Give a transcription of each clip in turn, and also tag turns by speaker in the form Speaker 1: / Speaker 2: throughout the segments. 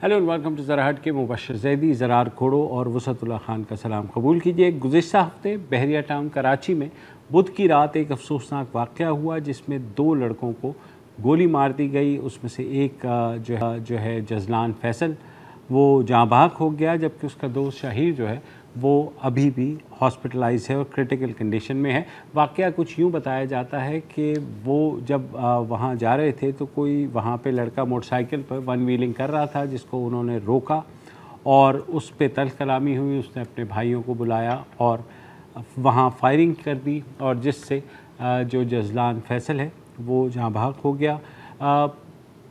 Speaker 1: Hello and welcome to ज़रा हट के मुबशर ज़ैदी, ज़रार खोड़ो और वसतुल्लाह खान का सलाम कबूल कीजिए। गुज़िश्ता हफ्ते बहरिया टाउन कराची में बुध की रात एक अफसोसनाक वाक़या हुआ जिसमें 2 लड़कों को गोली मार दी गई। उसमें से एक जो है जज़लान फैसल, वो जाँ बहक हो गया, जबकि उसका दोस्त शाहिर जो है वो अभी भी हॉस्पिटलाइज है और क्रिटिकल कंडीशन में है। वाक़या कुछ यूँ बताया जाता है कि वो जब वहाँ जा रहे थे तो कोई वहाँ पे लड़का मोटरसाइकिल पर वन व्हीलिंग कर रहा था, जिसको उन्होंने रोका और उस पे तल्ख़ कलामी हुई। उसने अपने भाइयों को बुलाया और वहाँ फायरिंग कर दी और जिससे जो जज़लान फैसल है वो जाँ बहक हो गया।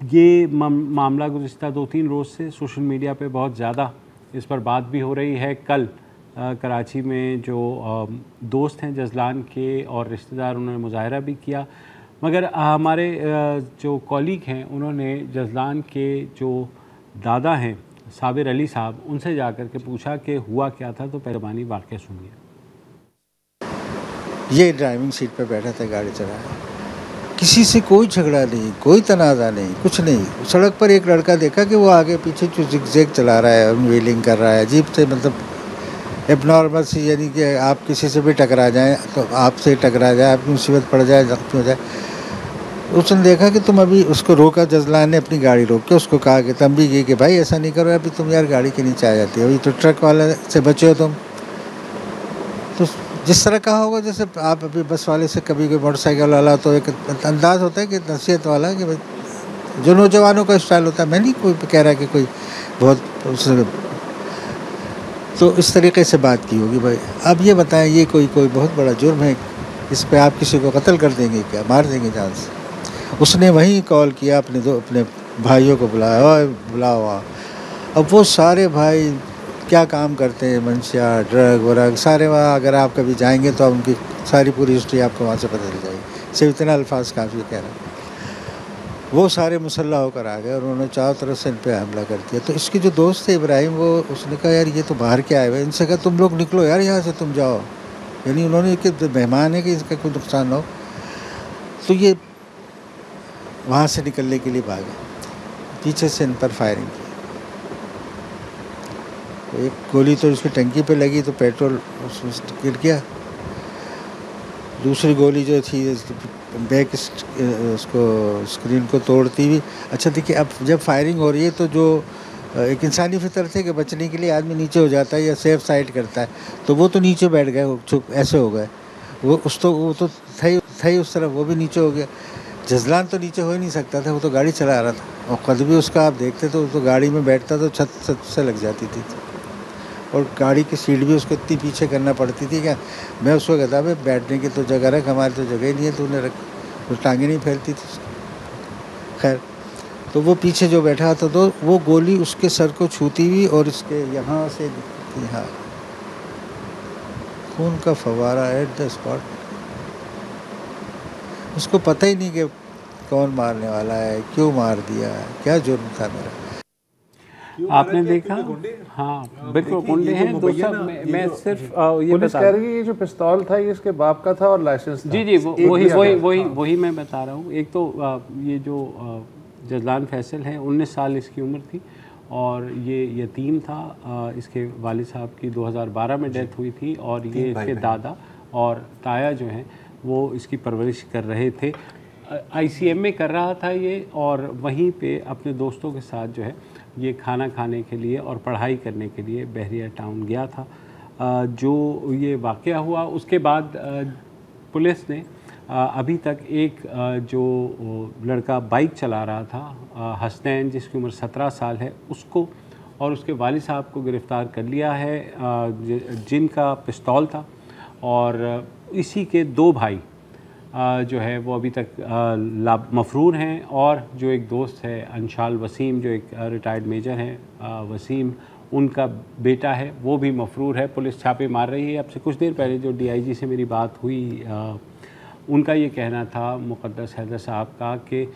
Speaker 1: ये मामला गुज़िश्ता 2-3 रोज़ से सोशल मीडिया पे बहुत ज़्यादा इस पर बात भी हो रही है। कल कराची में जो दोस्त हैं जज़लान के और रिश्तेदार, उन्होंने मुज़ाहरा भी किया, मगर हमारे जो कॉलीग हैं उन्होंने जज़लान के जो दादा हैं साबिर अली साहब, उनसे जाकर के पूछा कि हुआ क्या था। तो पहलवानी वाक़या सुनिए।
Speaker 2: ये ड्राइविंग सीट पर बैठा था, गाड़ी चला रहा, किसी से कोई झगड़ा नहीं, कोई तनाज़ा नहीं, कुछ नहीं। सड़क पर एक लड़का देखा कि वो आगे पीछे जिग चला रहा है, व्हीलिंग कर रहा है अजीब से, मतलब एबनॉर्मल सी, यानी कि आप किसी से भी टकरा जाएं तो आपसे टकरा जाए, आपकी मुसीबत पड़ जाए, जख्मी हो जाए। उसने देखा कि तुम अभी, उसको रोका, जज़लान ने अपनी गाड़ी रोक के उसको कहा कि तंबी की कि भाई ऐसा नहीं करो, अभी तुम यार गाड़ी के नीचे आ जाती हो, अभी तो ट्रक वाले से बचे हो तुम। तो जिस तरह कहा होगा, जैसे आप अभी बस वाले से कभी कोई मोटरसाइकिल वाला, तो एक अंदाज़ होता है कि नसीहत वाला, कि भाई जो नौजवानों का स्टाइल होता है, मैं नहीं कोई कह रहा कि कोई बहुत उससे, तो इस तरीके से बात की होगी। भाई अब ये बताएं, ये कोई बहुत बड़ा जुर्म है, इस पे आप किसी को कत्ल कर देंगे क्या, मार देंगे जान से? उसने वहीं कॉल किया, अपने भाइयों को बुलाया, और बुलाओ। अब वो सारे भाई क्या काम करते हैं, मंशिया, ड्रग वरग सारे, वहाँ अगर आप कभी जाएंगे तो उनकी सारी पूरी हिस्ट्री आपको वहाँ से पता चल जाएगी। सिर्फ इतना अल्फाज काफ़ी कह रहा है। वो सारे मुसल्ला होकर आ गए और उन्होंने चारों तरफ से इन पर हमला कर दिया। तो इसके जो दोस्त थे इब्राहिम, वो उसने कहा यार ये तो बाहर के आए हुए, इनसे कहा तुम लोग निकलो यार यहाँ से, तुम जाओ, यानी उन्होंने कि मेहमान है कि इसका कोई नुकसान ना हो। तो ये वहाँ से निकलने के लिए भागे, पीछे से इन पर फायरिंग की। तो एक गोली तो उसकी टंकी पे लगी तो पेट्रोल उसमें गिर गया, दूसरी गोली जो थी बैक उसको स्क्रीन को तोड़ती हुई। अच्छा देखिए, अब जब फायरिंग हो रही है तो जो एक इंसानी फितरत है कि बचने के लिए आदमी नीचे हो जाता है या सेफ साइड करता है, तो वो तो नीचे बैठ गए, चुप ऐसे हो गए। वो तो था ही उस तरफ, वो भी नीचे हो गया। जज़लान तो नीचे हो ही नहीं सकता था, वो तो गाड़ी चला रहा था, और ख़ुद भी उसका आप देखते तो गाड़ी में बैठता तो छत से लग जाती थी, और गाड़ी की सीट भी उसको इतनी पीछे करना पड़ती थी क्या। मैं उसको कहता भाई बैठने की तो जगह रख, हमारी तो जगह ही नहीं है, तूने रख, तो टांगें नहीं फैलती थी। खैर, तो वो पीछे जो बैठा था तो वो गोली उसके सर को छूती हुई और इसके यहाँ से यहाँ खून का फव्वारा एट द स्पॉट। उसको पता ही नहीं कि कौन मारने वाला है, क्यों मार दिया, क्या जुर्म था मेरा।
Speaker 1: आपने देखा, हाँ बिल्कुल गुंडे हैं। दोस्तों मैं सिर्फ ये
Speaker 3: पुलिस कह रही है ये जो पिस्तौल था ये इसके बाप का था और लाइसेंस था।
Speaker 1: जी वही मैं बता रहा हूँ। एक तो ये जो जज़लान फैसल है, 19 साल इसकी उम्र थी और ये यतीम था। इसके वालिद साहब की 2012 में डेथ हुई थी और ये इसके दादा और ताया जो हैं वो इसकी परवरिश कर रहे थे। ICM में कर रहा था ये, और वहीं पे अपने दोस्तों के साथ जो है ये खाना खाने के लिए और पढ़ाई करने के लिए बहरिया टाउन गया था। जो ये वाक़या हुआ उसके बाद पुलिस ने अभी तक एक जो लड़का बाइक चला रहा था, हसनैन, जिसकी उम्र 17 साल है, उसको और उसके वालिद साहब को गिरफ़्तार कर लिया है, जिनका पिस्तौल था। और इसी के 2 भाई जो है वो अभी तक मफरूर हैं, और जो एक दोस्त है अंशाल वसीम, जो एक रिटायर्ड मेजर हैं, वसीम, उनका बेटा है, वो भी मफरूर है। पुलिस छापे मार रही है। अब से कुछ देर पहले जो DIG से मेरी बात हुई, उनका ये कहना था, मुक़द्दस हैदर साहब का, कि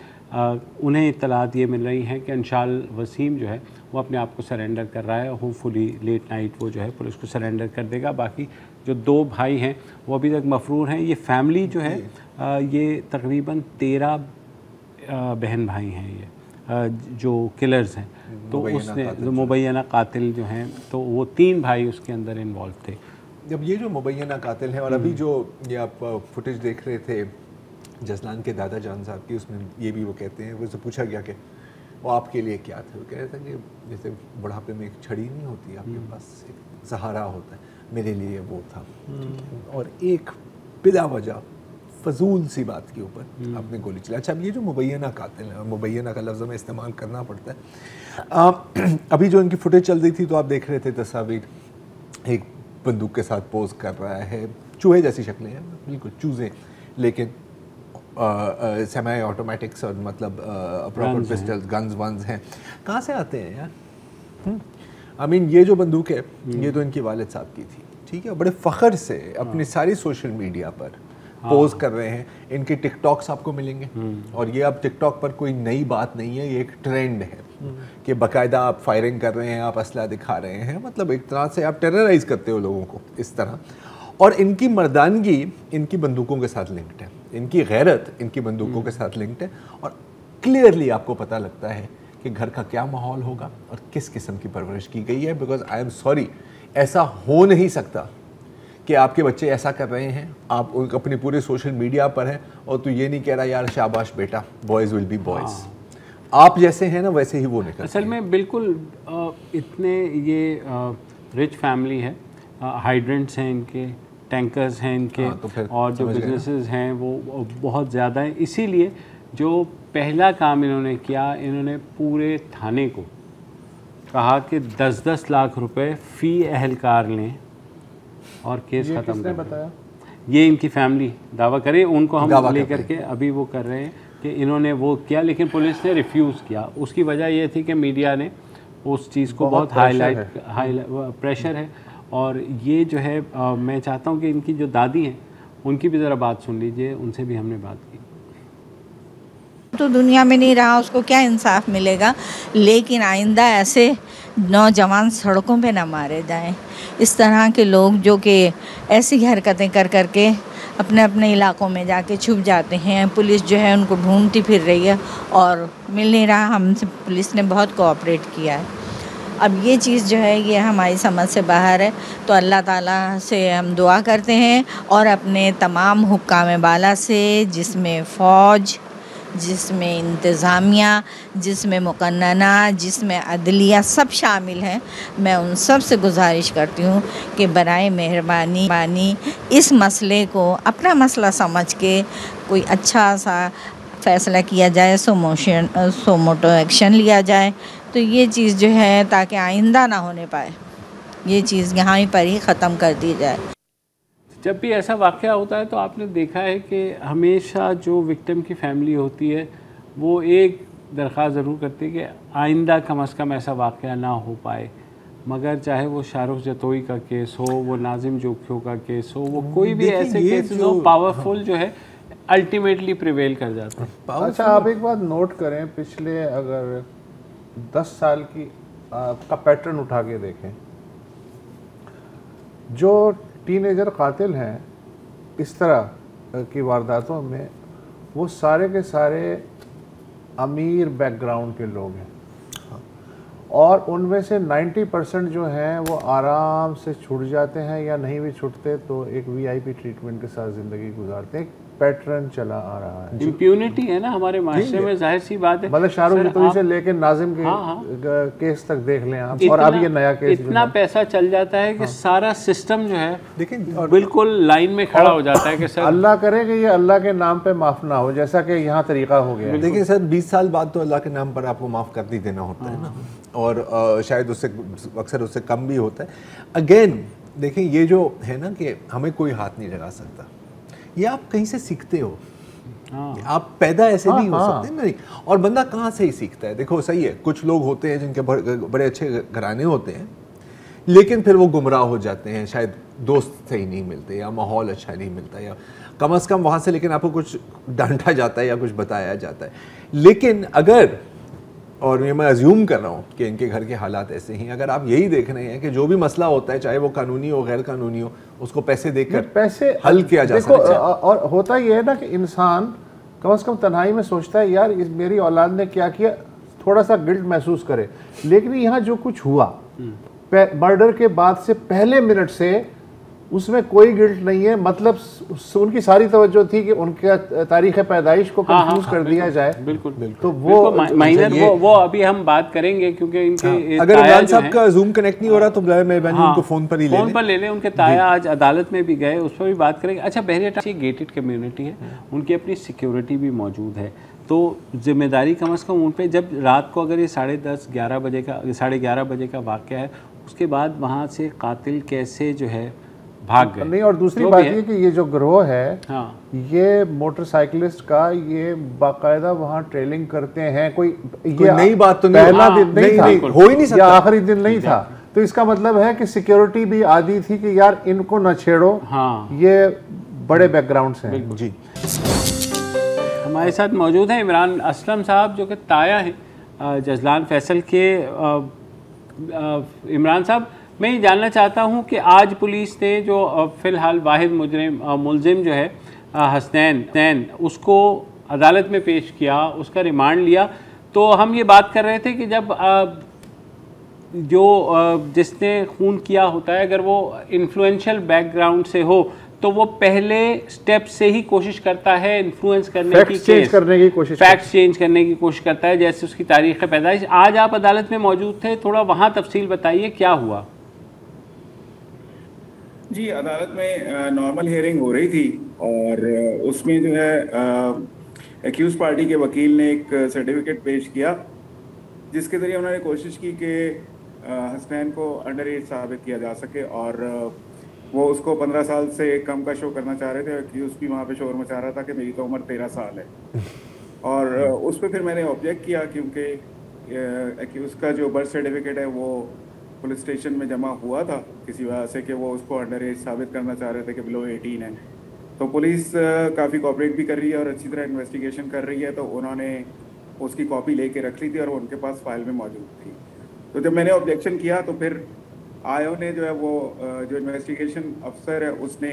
Speaker 1: उन्हें इत्तलात ये मिल रही हैं कि अंशाल वसीम जो है वो अपने आप को सरेंडर कर रहा है। होपफुली लेट नाइट वो जो है पुलिस को सरेंडर कर देगा। बाकी जो 2 भाई हैं वो अभी तक मफरूर हैं। ये फैमिली जो है ये तकरीबन 13 बहन भाई हैं ये, जो किलर्स हैं, तो उसने जो मुबैना कातिल जो हैं, तो वो 3 भाई उसके अंदर इन्वॉल्व थे।
Speaker 4: जब ये जो मुबैना कातिल है और अभी जो ये आप फुटेज देख रहे थे जसलान के दादा जान साहब की, उसमें ये भी वो कहते हैं, वो से पूछा गया कि वो आपके लिए क्या थे, वो कह रहे थे कि जैसे बुढ़ापे में एक छड़ी नहीं होती आपके पास, एक सहारा होता है, मेरे लिए वो था। और एक बिला वजह फजूल सी बात के ऊपर आपने गोली चलाई। अच्छा, अब ये जो मुबैना कातिल है, मुबैना का लफ्ज़ हमें इस्तेमाल करना पड़ता है। अभी जो इनकी फुटेज चल रही थी तो आप देख रहे थे तस्वीर, एक बंदूक के साथ पोज कर रहा है, चूहे जैसी शक्लें हैं, बिल्कुल चूज़े, लेकिन सेमी ऑटोमेटिक्स और मतलब प्रॉपर पिस्टल्स, गन्स वन्स हैं। कहाँ से आते हैं यार? आई मीन ये जो बंदूक है ये तो इनके वालिद साहब की थी, ठीक है, बड़े फ़ख्र से अपनी सारी सोशल मीडिया पर पोज कर रहे हैं। इनके टिकटॉक्स आपको मिलेंगे, और ये अब टिकटॉक पर कोई नई बात नहीं है, ये एक ट्रेंड है कि बाकायदा आप फायरिंग कर रहे हैं, आप असला दिखा रहे हैं, मतलब एक तरह से आप टेरराइज करते हो लोगों को इस तरह। और इनकी मर्दानगी इनकी बंदूकों के साथ लिंक्ड है, इनकी गैरत इनकी बंदूकों के साथ लिंक्ड है, और क्लियरली आपको पता लगता है कि घर का क्या माहौल होगा और किस किस्म की परवरिश की गई है। बिकॉज आई एम सॉरी, ऐसा हो नहीं सकता कि आपके बच्चे ऐसा कर रहे हैं, आप अपनी पूरे सोशल मीडिया पर हैं और तू ये नहीं कह रहा यार शाबाश बेटा, बॉयज़ विल बी बॉयज़। आप जैसे हैं ना वैसे ही वो निकलते हैं।
Speaker 1: असल में बिल्कुल इतने ये रिच फैमिली है, हाइड्रेंट्स हैं इनके, टैंकर्स हैं इनके, तो और जो बिजनेसेस हैं वो बहुत ज़्यादा हैं। इसीलिए जो पहला काम इन्होंने किया, इन्होंने पूरे थाने को कहा कि 10-10 लाख रुपए फ़ी अहलकार लें और केस ख़त्म कर बताया। ये इनकी फैमिली दावा करे, उनको हम लेकर के अभी वो कर रहे हैं कि इन्होंने वो किया, लेकिन पुलिस ने रिफ्यूज़ किया। उसकी वजह ये थी कि मीडिया ने उस चीज़ को बहुत हाईलाइट प्रेशर है। और ये जो है मैं चाहता हूँ कि इनकी जो दादी हैं उनकी भी ज़रा बात सुन लीजिए, उनसे भी हमने बात की।
Speaker 5: तो दुनिया में नहीं रहा, उसको क्या इंसाफ मिलेगा, लेकिन आइंदा ऐसे नौजवान सड़कों पे ना मारे जाएं। इस तरह के लोग जो कि ऐसी हरकतें कर करके अपने अपने इलाकों में जाके छुप जाते हैं, पुलिस जो है उनको ढूंढती फिर रही है और मिल नहीं रहा। हमसे पुलिस ने बहुत कोऑपरेट किया है। अब ये चीज़ जो है ये हमारी समझ से बाहर है, तो अल्लाह ताला से हम दुआ करते हैं और अपने तमाम हुक्काम बाला से, जिसमें फ़ौज, जिसमें इंतज़ामिया, जिसमें मुकन्नना, जिसमें अदलिया, सब शामिल हैं। मैं उन सब से गुजारिश करती हूँ कि बराए मेहरबानी इस मसले को अपना मसला समझ के कोई अच्छा सा फ़ैसला किया जाए, सो मोटो एक्शन लिया जाए, तो ये चीज़ जो है ताकि आइंदा ना होने पाए, ये चीज़ यहाँ पर ही ख़त्म कर दी जाए।
Speaker 1: जब भी ऐसा वाक़या होता है तो आपने देखा है कि हमेशा जो विक्टिम की फैमिली होती है वो एक दरख्वास्त ज़रूर करती है कि आइंदा कम से कम ऐसा वाक़या ना हो पाए। मगर चाहे वो शाहरुख जतोई का केस हो, वो नाजिम जोखियों का केस हो, वो कोई भी ऐसे केसेस हो, पावरफुल जो है अल्टीमेटली प्रिवेल कर जाता है।
Speaker 3: अच्छा, आप एक बात नोट करें, पिछले अगर 10 साल की का पैटर्न उठा के देखें, जो टीनेजर कातिल हैं इस तरह की वारदातों में, वो सारे के सारे अमीर बैकग्राउंड के लोग हैं, और उनमें से 90% जो हैं वो आराम से छूट जाते हैं, या नहीं भी छूटते तो एक VIP ट्रीटमेंट के साथ ज़िंदगी गुजारते हैं। पैटर्न चला आ रहा है,
Speaker 1: इम्प्यूनिटी है ना हमारे माशरे में, जाहिर सी बात है।
Speaker 3: मतलब शाहरुख जतोई से लेके नाजिम के केस तक देख लें आप, और अब ये नया केस,
Speaker 1: इतना पैसा चल जाता है कि सारा सिस्टम जो है लेकिन बिल्कुल लाइन में खड़ा हो जाता है कि सर
Speaker 3: अल्लाह करे कि ये अल्लाह के नाम पे माफ़ ना हो, जैसा कि यहाँ तरीका हो गया।
Speaker 4: देखिए सर, 20 साल बाद तो अल्लाह के नाम पर आपको माफ़ कर दी देना होता है ना, और शायद उससे अक्सर उससे कम भी होता है। अगेन देखें, ये जो है ना कि हमें कोई हाथ नहीं लगा सकता, ये आप कहीं से सीखते हो, आप पैदा ऐसे नहीं हो सकते नहीं। और बंदा कहाँ से ही सीखता है? देखो सही है, कुछ लोग होते हैं जिनके बड़े अच्छे घराने होते हैं, लेकिन फिर वो गुमराह हो जाते हैं, शायद दोस्त सही नहीं मिलते या माहौल अच्छा नहीं मिलता, या कम से कम वहाँ से लेकिन आपको कुछ डांटा जाता है या कुछ बताया जाता है। लेकिन अगर, और ये मैं अज्यूम कर रहा हूँ कि इनके घर के हालात ऐसे ही, अगर आप यही देख रहे हैं कि जो भी मसला होता है, चाहे वो कानूनी हो गैर कानूनी हो, उसको पैसे देकर
Speaker 3: पैसे
Speaker 4: हल किया जा सकता है।
Speaker 3: और होता ये है ना कि इंसान कम से कम तन्हाई में सोचता है, यार मेरी औलाद ने क्या किया, थोड़ा सा गिल्ट महसूस करे। लेकिन यहाँ जो कुछ हुआ मर्डर के बाद से पहले मिनट से उसमें कोई गिल्ट नहीं है। मतलब उनकी सारी तवज्जो थी कि उनके तारीख पैदाइश को कंफ्यूज कर दिया जाए।
Speaker 1: बिल्कुल
Speaker 3: तो वो
Speaker 1: माइनर वो अभी हम बात करेंगे क्योंकि इनके
Speaker 4: अगर इमरान साहब का जूम कनेक्ट नहीं हो रहा तो मेहरबानी उनको फोन पर ही
Speaker 1: ले लें। उनके ताया आज अदालत में भी गए, उस पर भी बात करेंगे। अच्छा, बहरिया गेटेड कम्युनिटी है, उनकी अपनी सिक्योरिटी भी मौजूद है, तो जिम्मेदारी कम से कम उन पे, जब रात को अगर ये 10:30-11 बजे का 11:30 बजे का वाक़या है, उसके बाद वहाँ से कातिल कैसे जो है भाग गए।
Speaker 3: नहीं, और दूसरी बात ये कि ये जो गिरोह है, ये मोटरसाइकिलिस्ट का ये बाकायदा वहाँ ट्रेलिंग करते हैं। कोई ये
Speaker 4: नई बात तो नहीं,
Speaker 3: पहला दिन नहीं था,
Speaker 4: हो ही नहीं सकता,
Speaker 3: आखिरी दिन नहीं था। तो इसका मतलब है कि सिक्योरिटी भी आदी थी कि यार इनको न छेड़ो। ये बड़े बैकग्राउंड से हैं।
Speaker 4: जी,
Speaker 1: हमारे साथ मौजूद हैं इमरान असलम साहब, जो कि ताया हैं जजलान फैसल के। इमरान साहब, मैं ये जानना चाहता हूँ कि आज पुलिस ने जो फ़िलहाल वाहिद मुलजिम जो है हसनैन, उसको अदालत में पेश किया, उसका रिमांड लिया। तो हम ये बात कर रहे थे कि जब जिसने खून किया होता है, अगर वो इन्फ्लुएंशियल बैकग्राउंड से हो तो वो पहले स्टेप से ही कोशिश करता है इन्फ्लुएंस करने की,
Speaker 3: फैक्ट्स चेंज करने की कोशिश
Speaker 1: करता है, जैसे उसकी तारीख पैदाइश। आज आप अदालत में मौजूद थे, थोड़ा वहाँ तफसील बताइए क्या हुआ।
Speaker 6: जी, अदालत में नॉर्मल हियरिंग हो रही थी और उसमें जो है एक्यूज पार्टी के वकील ने एक सर्टिफिकेट पेश किया जिसके ज़रिए उन्होंने कोशिश की कि हसनैन को अंडर एज साबित किया जा सके, और वो उसको 15 साल से कम का शो करना चाह रहे थे। एक्यूज भी वहाँ पे शोर मचा रहा था कि मेरी तो उम्र 13 साल है। और उस पर फिर मैंने ऑब्जेक्ट किया क्योंकि एक्यूज का जो बर्थ सर्टिफिकेट है वो पुलिस स्टेशन में जमा हुआ था किसी वजह से कि वो उसको अंडर एज साबित करना चाह रहे थे कि बिलो 18 है। तो पुलिस काफ़ी कोऑपरेट भी कर रही है और अच्छी तरह इन्वेस्टिगेशन कर रही है। तो उन्होंने उसकी कॉपी लेके रख ली थी और वो उनके पास फाइल में मौजूद थी। तो जब मैंने ऑब्जेक्शन किया तो फिर आयो ने जो है वो जो इन्वेस्टिगेशन अफसर है उसने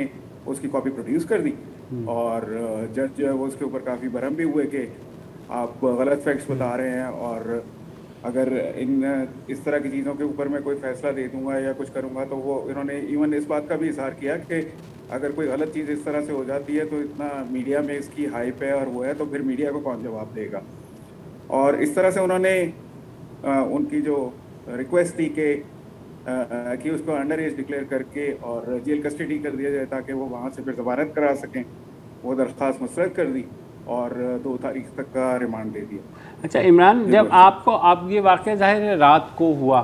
Speaker 6: उसकी कॉपी प्रोड्यूस कर दी और जज जो है वो उसके ऊपर काफ़ी बरहम भी हुए कि आप गलत फैक्ट्स बता रहे हैं और अगर इस तरह की चीज़ों के ऊपर मैं कोई फैसला दे दूंगा या कुछ करूंगा तो वो इन्होंने इवन इस बात का भी इजहार किया कि अगर कोई गलत चीज़ इस तरह से हो जाती है तो इतना मीडिया में इसकी हाइप है और वो है तो फिर मीडिया को कौन जवाब देगा। और इस तरह से उन्होंने उनकी जो रिक्वेस्ट थी कि उसको अंडर एज डिक्लेयर करके और जेल कस्टडी कर दिया जाए ताकि वो वहाँ से फिर ज़मानत करा सकें, वो दरख्वास्त मुस्तरद कर दी और 2 तारीख तक का रिमांड दे दिया।
Speaker 1: अच्छा इमरान, जब आप ये वाक़या ज़ाहिर है रात को हुआ,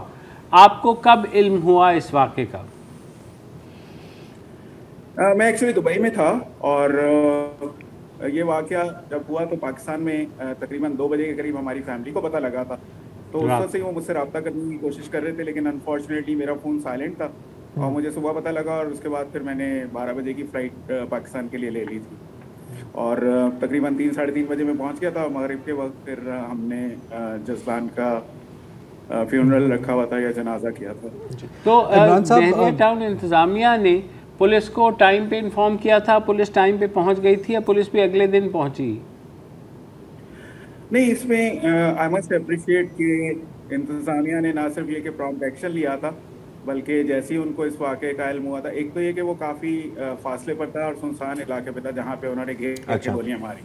Speaker 1: आपको कब इल्म हुआ इस वाक़े का?
Speaker 6: मैं एक्चुअली दुबई में था और ये वाक़या जब हुआ तो पाकिस्तान में तकरीबन 2 बजे के करीब हमारी फैमिली को पता लगा था। तो उस वक्त से वो मुझसे रब्ता करने की कोशिश कर रहे थे, लेकिन अनफॉर्चुनेटली मेरा फ़ोन साइलेंट था और मुझे सुबह पता लगा और उसके बाद फिर मैंने 12 बजे की फ़्लाइट पाकिस्तान के लिए ले ली थी और तकरीबन 3-3:30 बजे में पहुंच गया था। मगरिब के वक्त फिर हमने जजलान का फ्यूनरल रखा हुआ था या जनाजा किया था।
Speaker 1: तो बहरिया टाउन इंतज़ामिया ने पुलिस को टाइम पे इन्फॉर्म किया था, पुलिस टाइम पे पहुंच गई थी या पुलिस भी अगले दिन पहुंची?
Speaker 6: नहीं, इसमें आई मस्ट अप्रिशिएट कि इंतज़ामिया ने ना सिर्फ ये कि प्रॉम्प्ट एक्शन लिया था बल्कि जैसे ही उनको इस वाक़े का इल्म हुआ था, एक तो ये कि वो काफ़ी फासले पर था और सुनसान इलाके पे था जहाँ पे उन्होंने घेर के गोलियाँ मारी।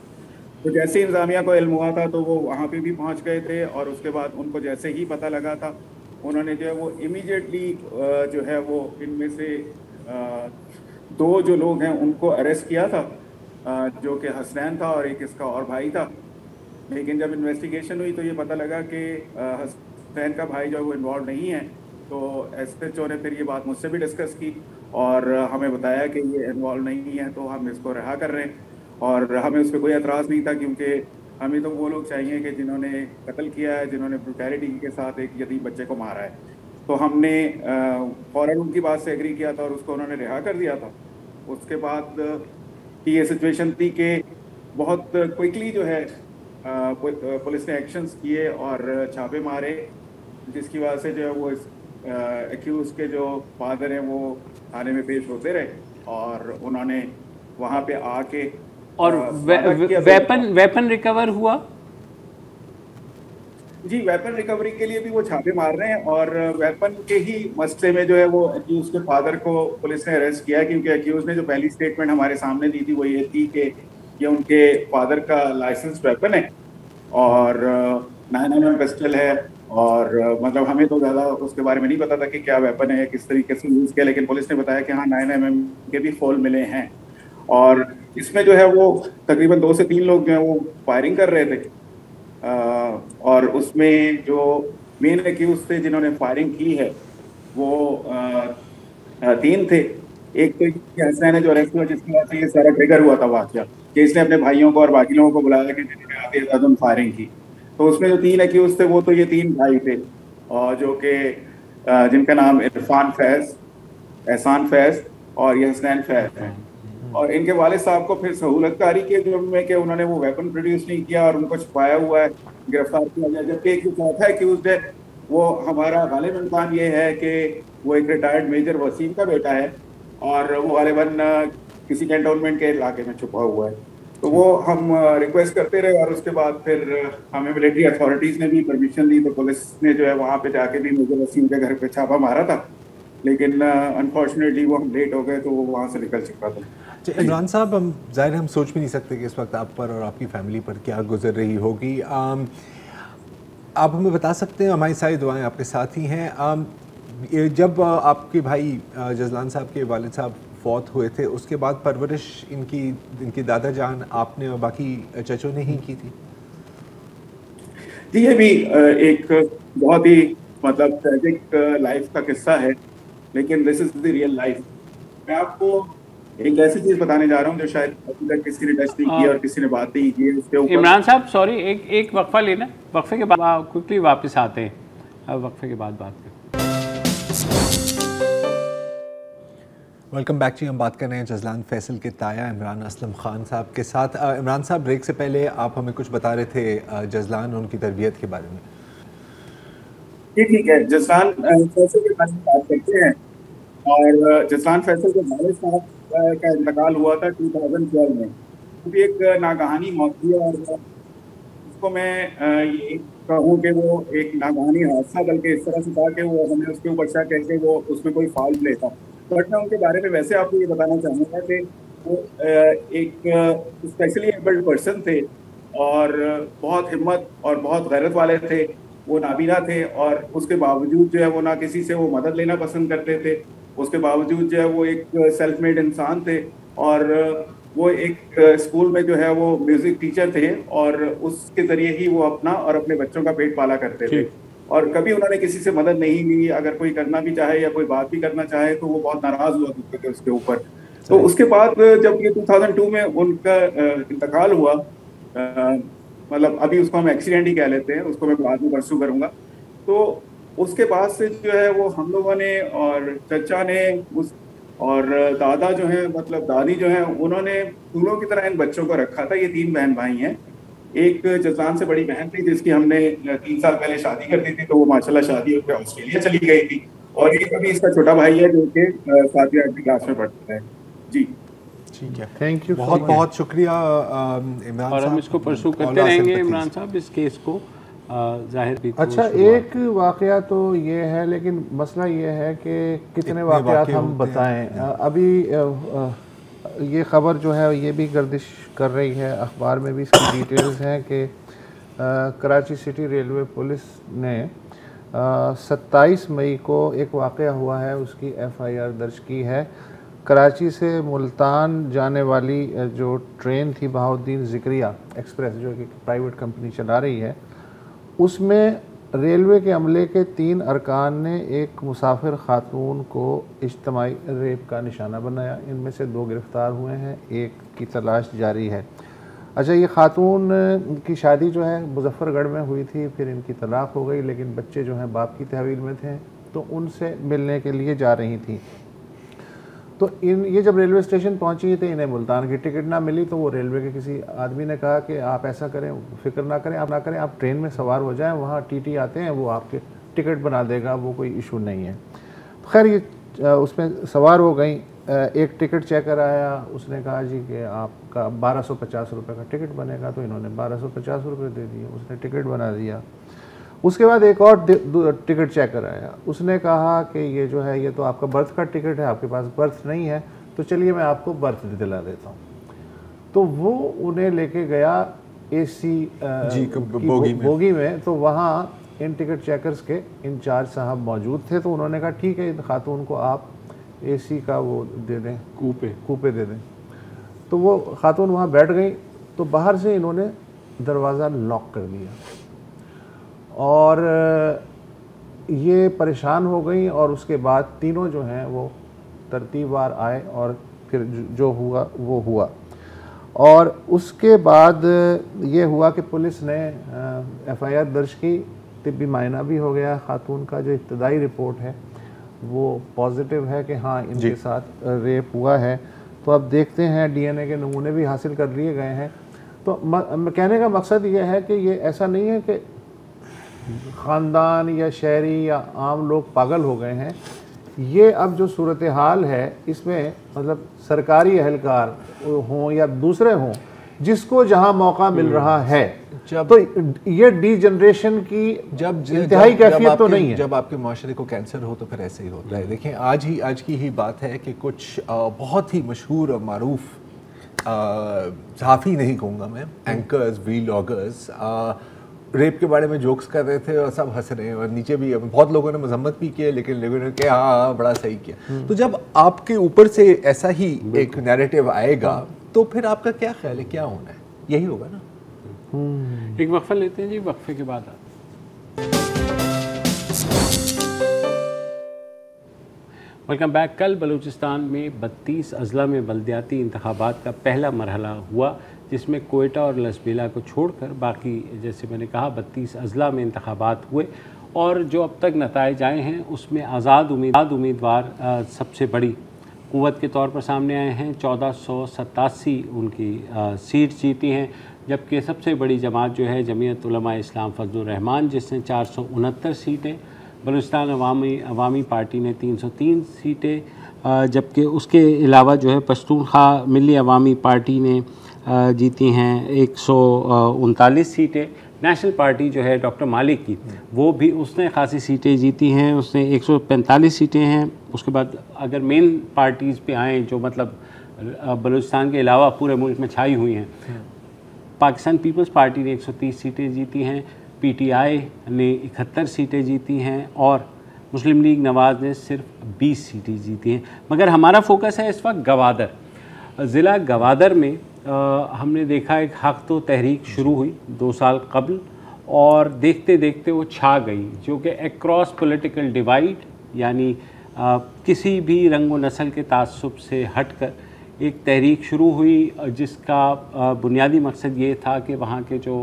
Speaker 6: तो जैसे ही इंतज़ामिया को इल्म हुआ था तो वो वहाँ पे भी पहुँच गए थे और उसके बाद उनको जैसे ही पता लगा था उन्होंने जो है वो इमीडिएटली जो है वो इनमें से 2 जो लोग हैं उनको अरेस्ट किया था, जो कि हसनैन था और एक इसका और भाई था। लेकिन जब इन्वेस्टिगेशन हुई तो ये पता लगा कि हसनैन का भाई जो है वो इन्वॉल्व नहीं है। तो SHO ने फिर ये बात मुझसे भी डिस्कस की और हमें बताया कि ये इन्वॉल्व नहीं है तो हम इसको रिहा कर रहे हैं और हमें उस पर कोई एतराज़ नहीं था क्योंकि हमें तो वो लोग चाहिए कि जिन्होंने कत्ल किया है, जिन्होंने ब्रूटैलिटी के साथ एक यतीम बच्चे को मारा है। तो हमने फ़ौरन उनकी बात से एग्री किया था और उसको उन्होंने रिहा कर दिया था। उसके बाद की ये सिचुएशन थी कि बहुत क्विकली जो है पुलिस ने एक्शंस किए और छापे मारे, जिसकी वजह से जो है वो एक्यूज के जो फादर हैं वो थाने में पेश होते रहे और उन्होंने वहाँ पे आके
Speaker 1: और वेपन रिकवर हुआ?
Speaker 6: जी, वेपन रिकवरी के लिए भी वो छापे मार रहे हैं और वेपन के ही मसले में जो है वो अक्यूज के फादर को पुलिस ने अरेस्ट किया है, क्योंकि अक्यूज ने जो पहली स्टेटमेंट हमारे सामने दी थी वो ये थी कि ये उनके फादर का लाइसेंस वेपन है और 9mm पिस्टल है और मतलब हमें तो ज़्यादा उसके बारे में नहीं पता था कि क्या वेपन है, किस तरीके से यूज़ किया, लेकिन पुलिस ने बताया कि हाँ 9mm के भी खोल मिले हैं। और इसमें जो है वो तकरीबन 2 से 3 लोग जो है वो फायरिंग कर रहे थे और उसमें जो मेन एक्यूज थे जिन्होंने फायरिंग की है वो 3 थे। एक तो हसनैन है जो अरेस्ट हुआ, जिसकी वजह से ये सारा ट्रिगर हुआ था वाकया कि इसने अपने भाइयों को और बाकी लोगों को बुलाया कि जिन्होंने आते आदम फायरिंग की। तो उसमें जो 3 एक्यूज थे वो तो ये 3 भाई थे और जो कि जिनका नाम इरफान फैज, एहसान फैज और ये हसनैन फैज है। और इनके वालिद साहब को फिर सहूलतकारी के जुर्म में कि उन्होंने वो वेपन प्रोड्यूस नहीं किया और उनको छुपाया हुआ है, गिरफ्तार किया गया। जबकि एक जो चौथा एक्यूज्ड है वो हमारा गालिब इम्कान ये है कि वो एक रिटायर्ड मेजर वसीम का बेटा है और वो गालिबन किसी कैंटोनमेंट के इलाके में छुपा हुआ है। तो वो हम रिक्वेस्ट करते रहे और उसके बाद फिर हमें मिलिट्री अथॉरिटीज़ ने भी परमिशन दी, तो पुलिस ने जो है वहाँ पे जाके भी मेजर वसीम के घर पे छापा मारा था, लेकिन अनफॉर्चुनेटली वो हम लेट हो गए तो वो वहाँ से निकल चुका था।
Speaker 4: इमरान साहब, हम ज़ाहिर हम सोच भी नहीं सकते कि इस वक्त आप पर और आपकी फैमिली पर क्या गुजर रही होगी। आप हमें बता सकते हैं, हमारी सारी दुआएं आपके साथ ही हैं। जब आपके भाई जजलान साहब के वालिद साहब फौत हुए थे, उसके बाद परवरिश इनकी दादा जान आपने और बाकी चचों ने ही की थी?
Speaker 6: जी, ये भी एक बहुत ही मतलब ट्रेजिक लाइफ का किस्सा है, लेकिन this is the real life. मैं आपको एक ऐसी चीज बताने जा रहा हूँ जो शायद अभी तक किसी ने टच नहीं किया और किसी ने बात नहीं की है उसके ऊपर।
Speaker 1: इमरान साहब सॉरी, एक वक्फा लेना, वक्फे के बाद क्विकली वापस आते हैं, अब वक्फे के बाद बात करते हैं।
Speaker 4: वेलकम बैक जी। हम बात कर रहे हैं जजलान फैसल के ताया इमरान असलम खान साहब के साथ। इमरान साहब, ब्रेक से पहले आप हमें कुछ बता रहे थे जजलान और उनकी तरबियत के बारे में।
Speaker 6: जी ठीक है, जजलान फैसल के बारे में बात करते हैं। और जजलान फैसल के वालिद साहब का इंतकाल हुआ था 2012 में। वो एक नागहानी मौत थी और उसको मैं ये कहूँ कि वो एक नागहानी हादसा, बल्कि इस तरह से था कि वो हमें उसके ऊपर शक है कि वो उसमें कोई फाल्ट लेता। बट मैं उनके बारे में वैसे आपको ये बताना चाहूँगा कि वो एक स्पेशली एबल्ड पर्सन थे और बहुत हिम्मत और बहुत गैरत वाले थे। वो नाबीना थे और उसके बावजूद जो है वो ना किसी से वो मदद लेना पसंद करते थे। उसके बावजूद जो है वो एक सेल्फ मेड इंसान थे और वो एक स्कूल में जो है वो म्यूजिक टीचर थे और उसके ज़रिए ही वो अपना और अपने बच्चों का पेट पाला करते थे और कभी उन्होंने किसी से मदद नहीं ली। अगर कोई करना भी चाहे या कोई बात भी करना चाहे तो वो बहुत नाराज़ हुआ करते थे उसके ऊपर। तो उसके बाद जब ये 2002 में उनका इंतकाल हुआ, मतलब अभी उसको हम एक्सीडेंट ही कह लेते हैं, उसको मैं बाद में परसू करूँगा। तो उसके बाद से जो है वो हम लोगों ने और चचा ने उस और दादा जो है मतलब दादी जो है उन्होंने फूलों की तरह इन बच्चों को रखा था। ये 3 बहन भाई हैं। एक जजलान से बड़ी बहन थी जिसकी हमने 3 साल पहले शादी कर दी थी, तो वो माशाल्लाह शादी होकर ऑस्ट्रेलिया चली गई थी। और ये अभी इसका छोटा भाई है जो कि 7वीं 8वीं क्लास में पढ़ता है। जी
Speaker 4: ठीक है,
Speaker 3: थैंक यू,
Speaker 4: बहुत बहुत शुक्रिया इमरान साहब।
Speaker 1: और हम इसको परसू करते रहेंगे इमरान साहब, इस केस को जाहिर भी।
Speaker 3: अच्छा, एक वाकया तो ये है, लेकिन मसला ये है कि कितने वाकयात हम बताएं। अभी ये ख़बर जो है ये भी गर्दिश कर रही है, अखबार में भी इसकी डिटेल्स हैं कि कराची सिटी रेलवे पुलिस ने 27 मई को एक वाकया हुआ है, उसकी FIR दर्ज की है। कराची से मुल्तान जाने वाली जो ट्रेन थी बहाउद्दीन ज़िक्रिया एक्सप्रेस, जो कि प्राइवेट कंपनी चला रही है, उसमें रेलवे के अमले के 3 अरकान ने एक मुसाफिर खातून को इज्तिमाई रेप का निशाना बनाया। इनमें से 2 गिरफ़्तार हुए हैं, एक की तलाश जारी है। अच्छा, ये खातून की शादी जो है मुजफ्फरगढ़ में हुई थी, फिर इनकी तलाक हो गई, लेकिन बच्चे जो हैं बाप की तहवील में थे, तो उनसे मिलने के लिए जा रही थी। तो ये जब रेलवे स्टेशन पहुंची तो इन्हें मुल्तान की टिकट ना मिली, तो वो रेलवे के किसी आदमी ने कहा कि आप ऐसा करें, फिक्र ना करें, आप ट्रेन में सवार हो जाएं, वहाँ TT आते हैं, वो आपके टिकट बना देगा, वो कोई इशू नहीं है। खैर ये उसमें सवार हो गई। एक टिकट चेकर आया, उसने कहा जी कि आपका 1250 रुपये का टिकट बनेगा, तो इन्होंने 1250 रुपये दे दिए, उसने टिकट बना दिया। उसके बाद एक और टिकट चेकर आया, उसने कहा कि ये जो है ये तो आपका बर्थ का टिकट है, आपके पास बर्थ नहीं है, तो चलिए मैं आपको बर्थ दिला देता हूँ। तो वो उन्हें लेके गया एसी बोगी में, तो वहाँ इन टिकट चेकर्स के इंचार्ज साहब मौजूद थे। तो उन्होंने कहा ठीक है, खातून को आप एसी का वो दे दें, कूपे दे दें। तो वो खातून वहाँ बैठ गई, तो बाहर से इन्होंने दरवाज़ा लॉक कर दिया और ये परेशान हो गई। और उसके बाद तीनों जो हैं वो तरतीबवार आए और फिर जो हुआ वो हुआ। और उसके बाद ये हुआ कि पुलिस ने एफआईआर दर्ज की, तिब्बी मायना भी हो गया खातून का। जो इब्तदाई रिपोर्ट है वो पॉजिटिव है कि हाँ इनके साथ रेप हुआ है। तो अब देखते हैं, डीएनए के नमूने भी हासिल कर लिए गए हैं। तो कहने का मकसद ये है कि ये ऐसा नहीं है कि ख़ानदान या शहरी या आम लोग पागल हो गए हैं। ये अब जो सूरत हाल है इसमें मतलब सरकारी एहलकार हों या दूसरे हों, जिसको जहां मौका मिल रहा है, तो ये डी जनरेशन की इंतहाई कैफियत तो नहीं है।
Speaker 4: जब आपके माशरे को कैंसर हो तो फिर ऐसे ही होता है। देखें, आज की ही बात है कि कुछ बहुत ही मशहूर और मारूफ सहाफ़ी नहीं कहूँगा मैं, एंकर्स, व्लॉगर्स रेप के बारे में जोक्स कर रहे थे और सब हंस रहे हैं, और नीचे भी बहुत लोगों ने मजम्मत भी की, लेकिन लोगों ने कहा हाँ बड़ा सही किया। तो जब आपके ऊपर से ऐसा ही एक नैरेटिव आएगा तो फिर आपका क्या ख्याल है, क्या होना है? यही होगा ना।
Speaker 1: एक वक्फा लेते हैं जी, वक्फे के बाद वेलकम बैक। कल बलूचिस्तान में 32 अजला में बल्दियाती इंतखाबात का पहला मरहला हुआ, जिसमें कोयटा और लसबेला को छोड़कर बाकी, जैसे मैंने कहा, 32 अजला में इंतखाबात हुए। और जो अब तक नताइज आए हैं उसमें आज़ाद उम्मीदवार सबसे बड़ी क़ुव्वत के तौर पर सामने आए हैं। 1487 उनकी सीट जीती हैं, जबकि सबसे बड़ी जमात जो है जमीयत उलमा इस्लाम फजलुर रहमान, जिसने 469 सीटें, बलूचिस्तान अवामी पार्टी ने 303 सीटें, जबकि उसके अलावा जो है पश्तूनख्वा मिली अवामी पार्टी ने जीती हैं 139 सीटें। नेशनल पार्टी जो है डॉक्टर मालिक की, वो भी उसने खासी सीटें जीती हैं, उसने 145 सीटें हैं। उसके बाद अगर मेन पार्टीज़ पे आएँ जो मतलब बलूचिस्तान के अलावा पूरे मुल्क में छाई हुई हैं, पाकिस्तान पीपल्स पार्टी ने 130 सीटें जीती हैं, पीटीआई ने 71 सीटें जीती हैं और मुस्लिम लीग नवाज़ ने सिर्फ 20 सीटें जीती हैं। मगर हमारा फोकस है इस वक्त गवादर ज़िला। गवादर में हमने देखा एक हक़ तो तहरीक शुरू हुई 2 साल कबल, और देखते देखते वो छा गई, जो कि अक्रॉस पॉलिटिकल डिवाइड, यानी किसी भी रंग व नस्ल के तासुब से हट कर एक तहरीक शुरू हुई, जिसका बुनियादी मकसद ये था कि वहाँ के जो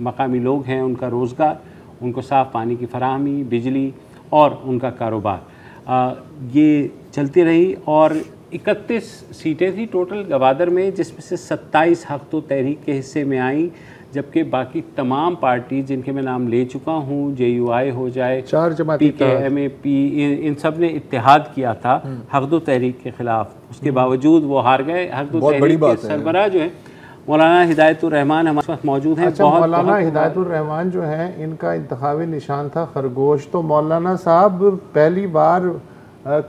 Speaker 1: मकामी लोग हैं उनका रोज़गार, उनको साफ़ पानी की फराहमी, बिजली और उनका कारोबार, ये चलती रही। और 31 सीटें थी टोटल गवादर में, जिसमें से 27 हक़ तो तहरीक के हिस्से में आई, जबकि बाकी तमाम पार्टी जिनके मैं नाम ले चुका हूँ, JUI हो जाए, PKMAP, इन सब ने इत्तेहाद किया था हक़ तो तहरीक के ख़िलाफ़। उसके बावजूद वो हार गए। हक़ तो तहरीक के सरबराह जो है मौलाना हिदायतुर रहमान हमारे पास मौजूद हैं।
Speaker 3: अच्छा, मौलाना हिदायतुर रहमान जो हैं, इनका इंतखाबी निशान था खरगोश। तो मौलाना साहब पहली बार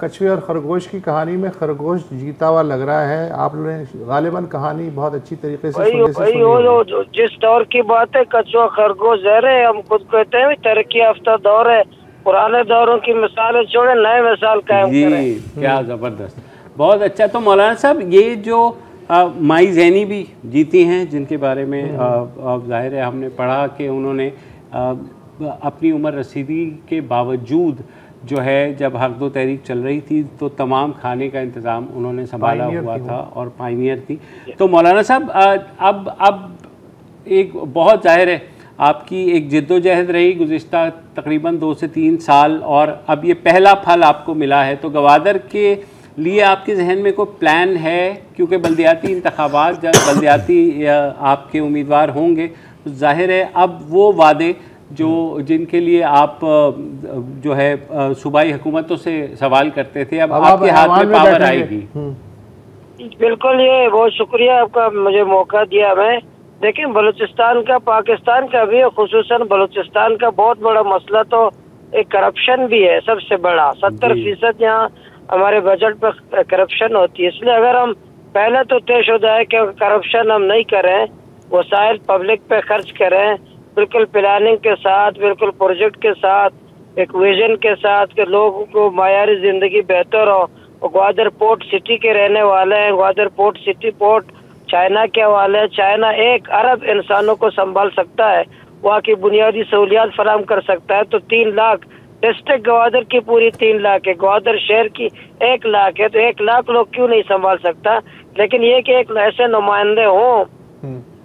Speaker 3: कछुए और खरगोश की कहानी में खरगोश जीता हुआ लग रहा है। आप लोगों ने गालिबन कहानी बहुत अच्छी तरीके से
Speaker 7: सुनी। जिस दौर की बात है, कछुआ खरगोश ज़हर है, हम खुद कहते हैं तरक्की याफ्ता दौर है। पुराने दौरों की मिसालें छोड़े, नए मिसाल कायम करें।
Speaker 1: क्या ज़बरदस्त, बहुत अच्छा। तो मौलाना साहब, ये जो माई जैनी भी जीती हैं, जिनके बारे में ज़ाहिर है हमने पढ़ा कि उन्होंने अपनी उम्र रसीदी के बावजूद जो है, जब हक़ दो तहरीक चल रही थी तो तमाम खाने का इंतज़ाम उन्होंने संभाला हुआ था और पायनियर थी। तो मौलाना साहब, अब एक बहुत ज़ाहिर है आपकी एक जिद्दोजहद रही गुज़िश्ता तकरीबन 2 से 3 साल, और अब ये पहला फल आपको मिला है। तो गवादर के लिए आपके जहन में कोई प्लान है? क्योंकि बल्दियाती इंतखाबात, जब बल्दियाती आपके उम्मीदवार होंगे तो जाहिर है अब वो वादे जो जिनके लिए आप जो है सूबाई हुकूमतों से सवाल करते थे, अब आपके हाथ में पावर आएगी।
Speaker 7: बिल्कुल, ये बहुत शुक्रिया आपका, मुझे मौका दिया। मैं देखिए बलूचिस्तान का, पाकिस्तान का भी, खुसूसन बलूचिस्तान का बहुत बड़ा मसला तो एक करप्शन भी है सबसे बड़ा। 70% यहाँ हमारे बजट पर करप्शन होती है। इसलिए अगर हम पहले तो तयशुदा है कि करप्शन हम नहीं करें, वसाइल पब्लिक पे खर्च करें, बिल्कुल प्लानिंग के साथ, बिल्कुल प्रोजेक्ट के साथ, एक विजन के साथ कि लोगों को मायारी जिंदगी बेहतर हो। ग्वादर पोर्ट सिटी के रहने वाले हैं, Gwadar port city port China के हवाले। चाइना 1 अरब इंसानों को संभाल सकता है, वहाँ की बुनियादी सहूलियात फराम कर सकता है। तो 3 लाख, डिस्ट्रिक्ट ग्वादर की पूरी 3 लाख है, ग्वादर शहर की 1 लाख है, तो 1 लाख लोग क्यों नहीं संभाल सकता। लेकिन ये कि एक ऐसे नुमाइंदे हों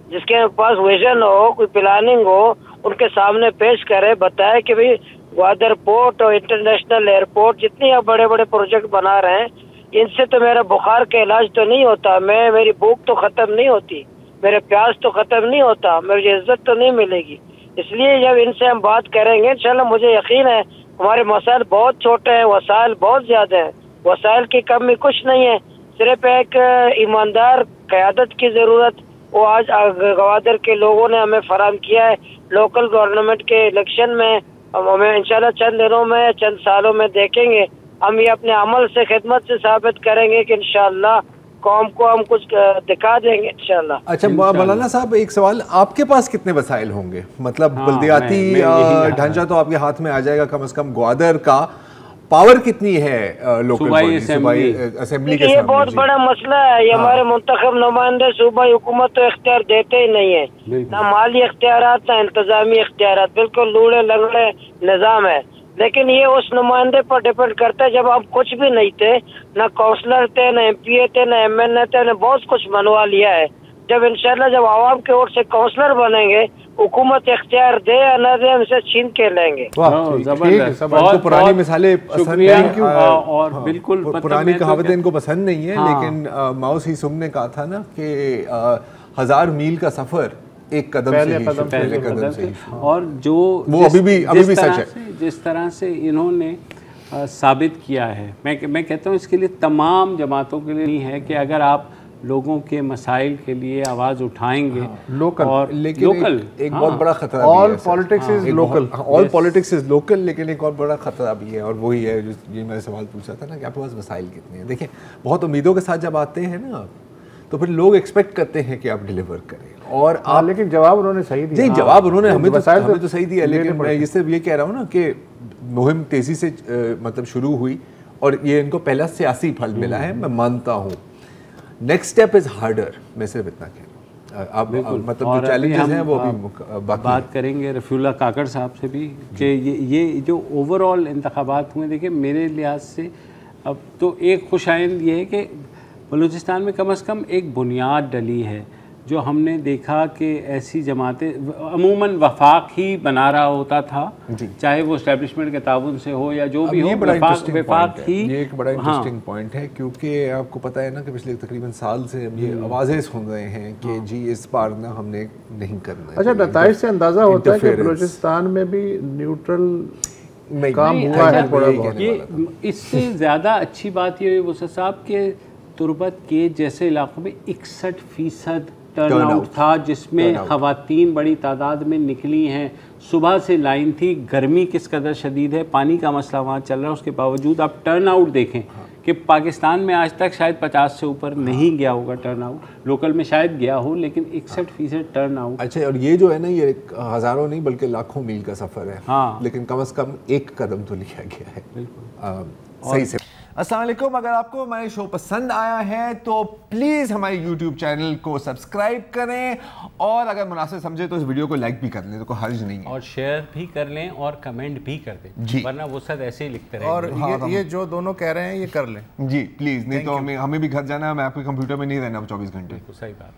Speaker 7: जिसके पास विजन हो, कोई प्लानिंग हो, उनके सामने पेश करे, बताए कि भाई ग्वादर पोर्ट और इंटरनेशनल एयरपोर्ट जितने आप बड़े बड़े प्रोजेक्ट बना रहे हैं, इनसे तो मेरा बुखार का इलाज तो नहीं होता, मेरी भूख तो खत्म नहीं होती, मेरे प्यास तो खत्म नहीं होता, मुझे इज्जत तो नहीं मिलेगी। इसलिए जब इनसे हम बात करेंगे इंशाल्लाह, मुझे यकीन है हमारे मसाइल बहुत छोटे हैं, वसाइल बहुत ज्यादा हैं, वसाइल की कमी कुछ नहीं है, सिर्फ एक ईमानदार क़यादत की जरूरत। वो आज ग्वादर के लोगों ने हमें फराम किया है। लोकल गवर्नमेंट के इलेक्शन में हमें इंशाल्लाह चंद दिनों में, चंद सालों में देखेंगे, हम ये अपने अमल से, खिदमत से साबित करेंगे कि इंशाल्लाह कौम को हम कुछ दिखा देंगे इंशाल्लाह।
Speaker 4: अच्छा मौलाना साहब, एक सवाल, आपके पास कितने वसाइल होंगे? मतलब बल्दियाती ढांचा तो आपके हाथ में आ जाएगा, कम से कम ग्वादर का पावर कितनी है लोकल असेंबली के?
Speaker 7: ये बहुत बड़ा मसला है। ये हमारे मुंतखब नुमाइंदे सूबाई हुकूमत तो इख्तियार देते ही नहीं है, ना माली इख्तियारात ना इंतजामी इख्तियारात, बिल्कुल लूड़े लंगड़े निज़ाम है। लेकिन ये उस नुमाइंदे पर डिपेंड करता है। जब हम कुछ भी नहीं थे, ना काउंसलर थे, ना MPA थे, ना MNA थे, ना बहुत कुछ बनवा लिया है। जब इंशाल्लाह जब आवाम के ओर से काउंसलर बनेंगे, हुकूमत इख्तियार दे या न दे, हमसे छीन के लेंगे।
Speaker 4: पुरानी मिसालें
Speaker 1: और बिल्कुल
Speaker 4: पुरानी कहावतें इनको पसंद नहीं है, लेकिन माओ सी सुम ने कहा था ना कि 1000 मील का सफर एक कदम से।
Speaker 1: और जो
Speaker 4: वो अभी भी सच है।
Speaker 1: जिस तरह से इन्होंने साबित किया है, मैं कहता हूँ इसके लिए तमाम जमातों के लिए नहीं है कि अगर आप लोगों के मसाइल के लिए आवाज़ उठाएंगे,
Speaker 3: लोकल,
Speaker 1: और
Speaker 4: लेकिन
Speaker 1: लोकल
Speaker 4: एक बहुत बड़ा खतरा
Speaker 3: all politics is local,
Speaker 4: all politics is local, लेकिन एक और बड़ा खतरा भी है, और वही है जो ये मैंने सवाल पूछा था ना कि आपके पास मसाइल कितने हैं। देखिए, बहुत उम्मीदों के साथ जब आते हैं ना, तो फिर लोग एक्सपेक्ट करते हैं कि आप डिलीवर करें, और आप
Speaker 3: लेकिन जवाब उन्होंने सही दिया।
Speaker 4: जी, जवाब उन्होंने हमें तो सही दिया, लेकिन मैं ये सिर्फ ये कह रहा हूँ ना कि मुहिम तेजी से मतलब शुरू हुई, और ये इनको पहला सियासी फल मिला है, मैं मानता हूँ। नेक्स्ट स्टेप इज हार्डर, मैं सिर्फ इतना कह रहा हूँ। आप मतलब जो चैलेंजेस हैं वो अभी
Speaker 1: बात करेंगे रफ़ीउल्लाह काकड़ साहब से भी कि ये जो ओवरऑल इंतखाबात हुए, देखिए मेरे लिहाज से अब तो एक खुशाइंद ये है कि बलूचिस्तान में कम से कम एक बुनियाद डली है, जो हमने देखा कि ऐसी जमातें अमूमन वफाक ही बना रहा होता था, चाहे वो इस्टेब्लिशमेंट के ताउन से हो या जो भी हो, वफाक ही।
Speaker 4: ये एक बड़ा इंटरेस्टिंग पॉइंट है, क्योंकि आपको पता है ना कि पिछले तकरीबन साल से ये आवाज़ें सुन रहे हैं कि जी इस बार ना हमने नहीं करना है।
Speaker 3: अच्छा, नताइज से अंदाज़ा होता है कि बलूचिस्तान में भी न्यूट्रल काम हुआ है थोड़ा बहुत।
Speaker 1: ये इससे ज़्यादा अच्छी बात ये वो साहब के तुर्बत के जैसे इलाकों में 61% टर्नआउट था, जिसमें ख़वातीन बड़ी तादाद में निकली हैं। सुबह से लाइन थी, गर्मी किस कदर शदीद है, पानी का मसला वहाँ चल रहा है, उसके बावजूद आप टर्नआउट देखें कि पाकिस्तान में आज तक शायद 50 से ऊपर नहीं गया होगा टर्नआउट, लोकल में शायद गया हो, लेकिन 61% टर्नआउट।
Speaker 4: अच्छा, और ये जो है ना, ये हज़ारों नहीं बल्कि लाखों मील का सफ़र है।
Speaker 1: हाँ,
Speaker 4: लेकिन कम से कम एक कदम तो लिया गया है। बिल्कुल सही से। अस्सलाम वालेकुम, अगर आपको हमारे शो पसंद आया है तो प्लीज़ हमारे YouTube चैनल को सब्सक्राइब करें, और अगर मुनासिब समझे तो इस वीडियो को लाइक भी कर लें, तो कोई हर्ज नहीं है,
Speaker 1: और शेयर भी कर लें और कमेंट भी कर दें जी, वरना वो सब ऐसे ही लिखते रहेंगे।
Speaker 3: और ये जो दोनों कह रहे हैं ये कर लें
Speaker 4: जी प्लीज़, नहीं तो हमें भी घर जाना है, मैं आपके कंप्यूटर में नहीं रहना 24 घंटे।
Speaker 1: सही बात।